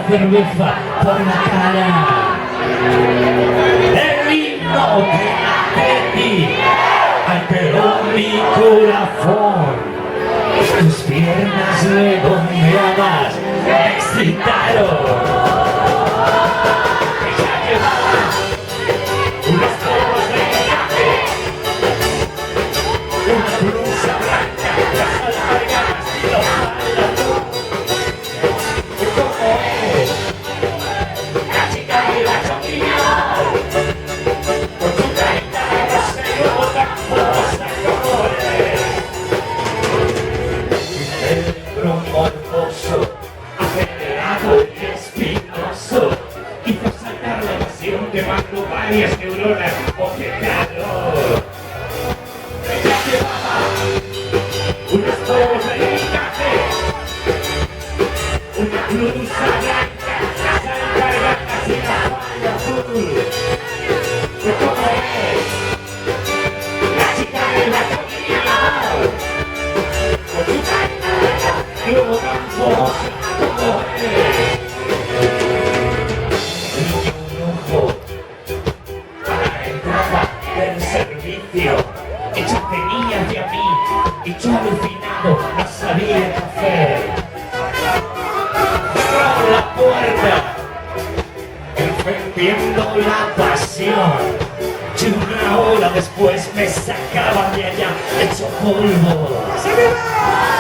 cerveza por la cara. El himno de la ti alteró mi corazón. Tus piernas redondeadas me excitaron. Ella llevaba unos polvos de encaje, una blusa blanca, las alpargatas y los faldas. Y como es la chica de la chomilla, con su carita de rosero tan fosa como es. Morboso, acelerado y espinoso, hizo saltar la pasión que mató varias neuronas por el calor. Ella llevaba unos polvos de encaje, una blusa blanca, las alpargatas y la falda azul. ¿Pero cómo es? La chica de la comida, con su carita luego tan fosa como es. Y un ojo para la entrada del servicio, hecho venía hacia mí y yo alucinado no sabía qué hacer. Cerró la puerta, encendiendo la pasión. Y una hora después me sacaban de allá hecho polvo. ¡Se me va!